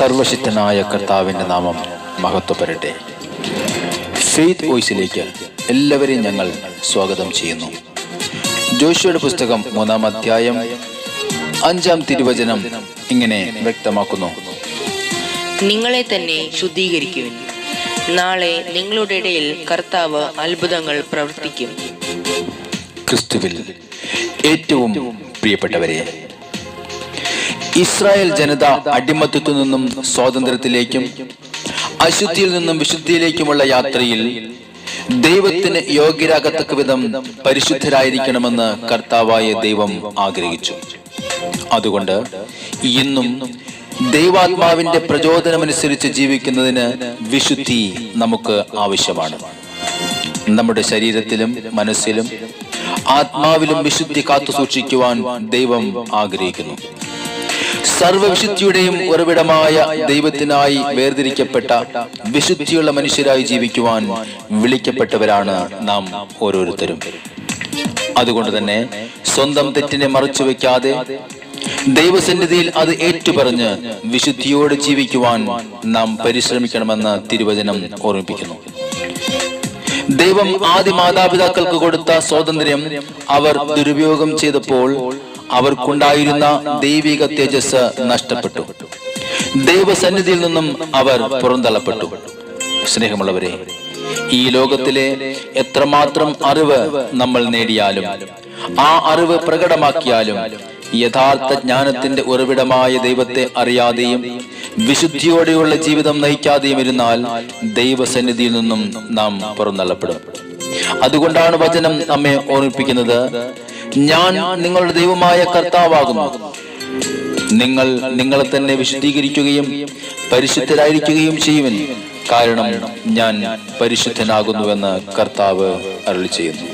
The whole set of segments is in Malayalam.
സർവശക്തനായ കർത്താവിൻ്റെ നാമം മഹത്വപ്പെടട്ടെ. ഫെയ്ത്ത് വോയിസിലേക്ക് എല്ലാവരെയും ഞങ്ങൾ സ്വാഗതം ചെയ്യുന്നു. ജോഷുവയുടെ പുസ്തകം 3-ാം അധ്യായം 5-ാം തിരുവചനം ഇങ്ങനെ വ്യക്തമാക്കുന്നു: നിങ്ങളെ തന്നെ ശുദ്ധീകരിക്കുവിൻ, നാളെ നിങ്ങളുടെ ഇടയിൽ കർത്താവ് അത്ഭുതങ്ങൾ പ്രവർത്തിക്കും. ക്രിസ്തുവിൽ ഏറ്റവും പ്രിയപ്പെട്ടവരെ, ഇസ്രായേൽ ജനത അടിമത്തത്തിൽ നിന്നും സ്വാതന്ത്ര്യത്തിലേക്കും അശുദ്ധിയിൽ നിന്നും വിശുദ്ധിയിലേക്കുമുള്ള യാത്രയിൽ ദൈവത്തിന് യോഗ്യരാകത്തക്ക വിധം പരിശുദ്ധരായിരിക്കണമെന്ന് കർത്താവായ ദൈവം ആഗ്രഹിച്ചു. അതുകൊണ്ട് ഇന്നും ദൈവാത്മാവിന്റെ പ്രചോദനമനുസരിച്ച് ജീവിക്കുന്നതിന് വിശുദ്ധി നമുക്ക് ആവശ്യമാണ്. നമ്മുടെ ശരീരത്തിലും മനസ്സിലും ആത്മാവിലും വിശുദ്ധി കാത്തു സൂക്ഷിക്കുവാൻ ദൈവം ആഗ്രഹിക്കുന്നു. സർവവിശുദ്ധിയുടെയും ഉറവിടമായ ദൈവത്തിനായി വേർതിരിക്കപ്പെട്ട വിശുദ്ധിയുള്ള മനുഷ്യരായി ജീവിക്കുവാൻ വിളിക്കപ്പെട്ടവരാണ് നാം ഓരോരുത്തരും. അതുകൊണ്ട് തന്നെ സ്വന്തം തെറ്റിനെ മറച്ചു വെക്കാതെ ദൈവസന്നിധിയിൽ അത് ഏറ്റുപറഞ്ഞ് വിശുദ്ധിയോടെ ജീവിക്കുവാൻ നാം പരിശ്രമിക്കണമെന്ന് തിരുവചനം ഓർമ്മിപ്പിക്കുന്നു. ദൈവം ആദ്യ മാതാപിതാക്കൾക്ക് കൊടുത്ത സ്വാതന്ത്ര്യം അവർ ദുരുപയോഗം ചെയ്തപ്പോൾ അവർക്കുണ്ടായിരുന്ന ദൈവിക തേജസ് നഷ്ടപ്പെട്ടു. ദൈവസന്നിധിയിൽ നിന്നും അവർ പുറന്തള്ളപ്പെട്ടു. സ്നേഹമുള്ളവരെ, ഈ ലോകത്തിലെ എത്രമാത്രം അറിവ് നമ്മൾ നേടിയാലും ആ അറിവ് പ്രകടമാക്കിയാലും യഥാർത്ഥ ജ്ഞാനത്തിന്റെ ഉറവിടമായ ദൈവത്തെ അറിയാതെയും വിശുദ്ധിയോടെയുള്ള ജീവിതം നയിക്കാതെയും ഇരുന്നാൽ ദൈവസന്നിധിയിൽ നിന്നും നാം പുറന്തള്ളപ്പെടും. അതുകൊണ്ടാണ് വചനം നമ്മെ ഓർമ്മിപ്പിക്കുന്നത്: ഞാൻ നിങ്ങളുടെ ദൈവമായ കർത്താവാകുന്നു. നിങ്ങൾ നിങ്ങളെ തന്നെ വിശുദ്ധീകരിക്കുകയും പരിശുദ്ധരായിരിക്കുകയും ചെയ്യുവിൻ, കാരണം ഞാൻ പരിശുദ്ധനാകുന്നുവെന്ന് കർത്താവ് അരുളി ചെയ്യുന്നു.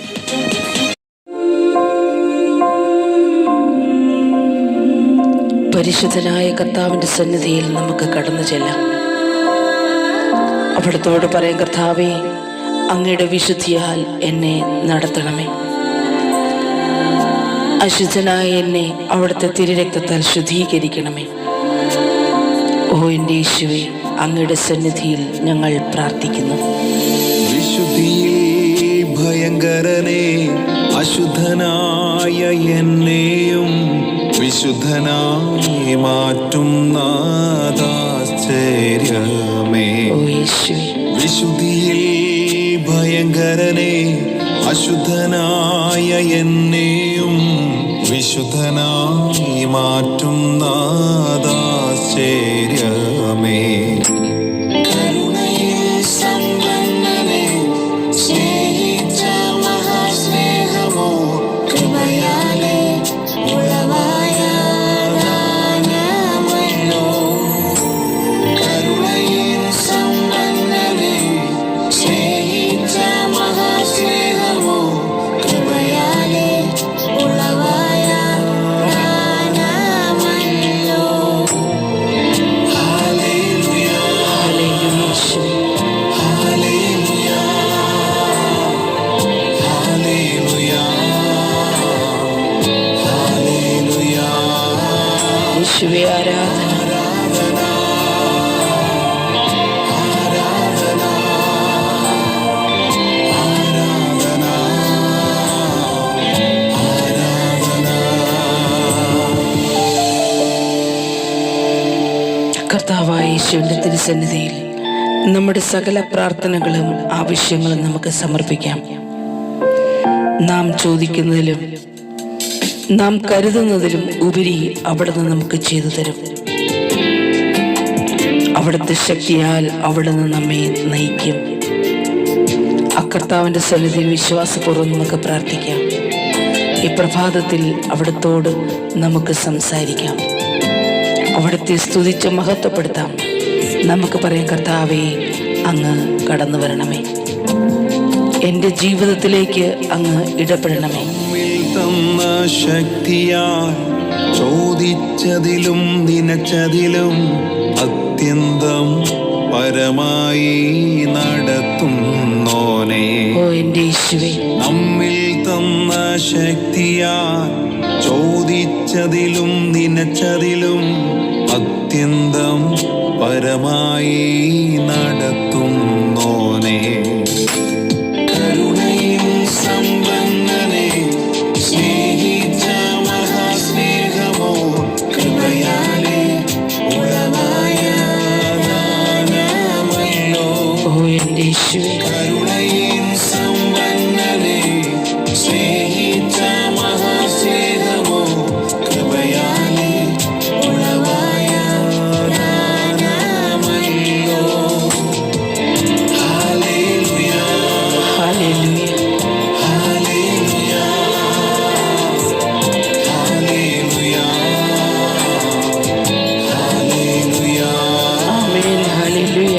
പരിശുദ്ധനായ കർത്താവിന്റെ സന്നിധിയിൽ നമുക്ക് കടന്നു ചെല്ലാം. അവിടത്തോട് പറയാം: കർത്താവേ, അങ്ങയുടെ വിശുദ്ധിയാൽ എന്നെ നടത്തണമേ. അശുദ്ധനായ എന്നെ അവിടുത്തെ തിരുരക്തത്താൽ ശുദ്ധീകരിക്കണമേ. ഓ എൻ്റെ യേശുവേ, അങ്ങയുടെ സന്നിധിയിൽ ഞങ്ങൾ പ്രാർത്ഥിക്കുന്നു. വിശുദ്ധിയിൽ ഭയങ്കരനെ, അശുദ്ധനായ എന്നെയും വിശുദ്ധനായി മാറ്റും നാഥാശ്ചര്യമേ. ഓ യേശുവേ, വിശുദ്ധിയിൽ ഭയങ്കരനെ, അശുദ്ധനായ എന്നെയും വിശുദ്ധനായി മാറ്റും നാഥാശ്ചര്യമേ. യേശുവേ, ആരാധന. കർത്താവായ യേശുവിന്റെ തിരുസന്നിധിയിൽ നമ്മുടെ സകല പ്രാർത്ഥനകളും ആവശ്യങ്ങളും നമുക്ക് സമർപ്പിക്കാം. നാം ചോദിക്കുന്നതിലും നാം കരുതുന്നതിലും ഉപരി അവിടുന്ന് നമുക്ക് ചെയ്തു തരും. അവിടുത്തെ ശക്തിയാൽ അവിടുന്ന് നമ്മെ നയിക്കും. കർത്താവിന്റെ സന്നിധിയിൽ വിശ്വാസപൂർവ്വം നമുക്ക് പ്രാർത്ഥിക്കാം. ഈ പ്രഭാതത്തിൽ അവിടുത്തോട് നമുക്ക് സംസാരിക്കാം. അവിടുത്തെ സ്തുതിച്ച് മഹത്വപ്പെടുത്താം. നമുക്ക് പറയാം: കർത്താവേ, അങ്ങ് കടന്നു വരണമേ. എൻ്റെ ജീവിതത്തിലേക്ക് അങ്ങ് ഇടപെടണമേ. തന്ന ശക്തിയാൽ ചോദിച്ചതിലും നനച്ചതിലും അത്യന്തം പരമായി നടത്തുന്നോനെ. ഓ എൻ്റെ യേശുവേ, നമ്മിൽ തന്ന ശക്തിയാൽ ചോദിച്ചതിലും നനച്ചതിലും അത്യന്തം പരമായി നടത്തുന്നോനെ. കരുണയും സമ്പന്നനെ സ്നേഹിച്ച മഹാസ്നേഹമോ കൃപയാലെ ഉളവായ ദാനമല്ലോ. ഓ എൻ്റെ യേശുവേ, കരുണയും സമ്പന്നനെ സ്നേഹിച്ച മഹാസ്നേഹമോ കൃപയാലെ ഉളവായ ദാനമല്ലോ. ഹല്ലേലൂയ, ഹല്ലേലൂയ, ഹല്ലേലൂയ, ഹല്ലേലൂയ, ഹല്ലേലൂയ. ആമേൻ, ഹല്ലേലൂയ.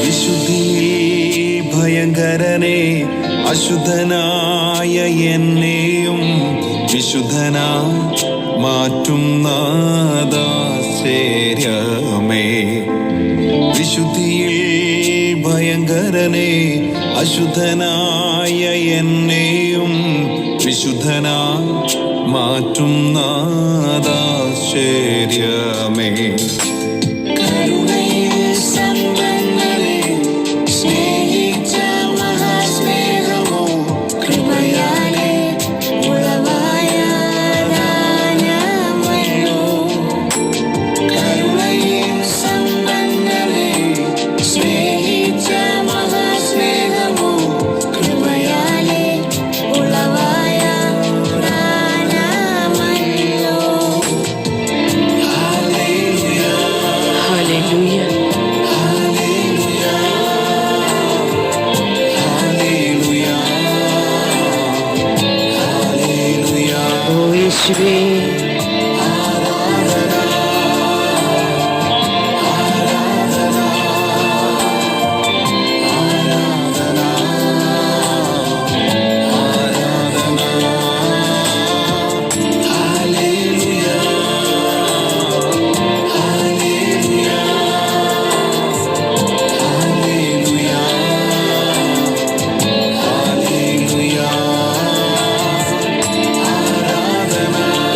വിശുദ്ധിയിൽ ഭയങ്കരനെ അശുദ്ധനായ എന്നെയും വിശുദ്ധനായി മാറ്റും നാദാശ്ചര്യമേ. വിശുദ്ധിയിൽ ഭയങ്കരനെ അശുദ്ധനായ എന്നെയും വിശുദ്ധനായി മാറ്റും നാദാശ്ചര്യമേ. കരുണയും സമ്പന്നനെ സ്നേഹിച്ച മഹാസ്നേഹമോ കൃപയാലെ ഉളവായ ദാനമല്ലോ. കരുണയും സമ്പന്നനെ സ്നേഹിച്ച മഹാസ്നേഹമോ കൃപയാലെ ഉളവായ ദാനമല്ലോ. ഹല്ലേലൂയ, ഹല്ലേലൂയ, ഹല്ലേലൂയ, ഹല്ലേലൂയ, ഹല്ലേലൂയ. ഓ യേശുവേ,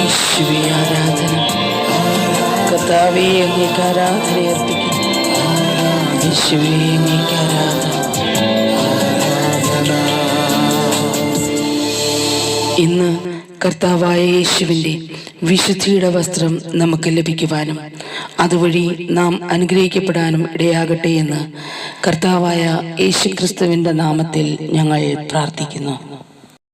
യേശുവേ ആരാധന. കർത്താവേ, അങ്ങേക്ക് ആരാധന അർപ്പിക്കുന്നു. യേശുവേ, അങ്ങേക്ക് ആരാധന. ഇന്ന് കർത്താവായ യേശുവിൻ്റെ വിശുദ്ധിയുടെ വസ്ത്രം നമുക്ക് ലഭിക്കുവാനും അതുവഴി നാം അനുഗ്രഹിക്കപ്പെടാനും ഇടയാകട്ടെ എന്ന് കർത്താവായ യേശുക്രിസ്തുവിൻ്റെ നാമത്തിൽ ഞങ്ങൾ പ്രാർത്ഥിക്കുന്നു.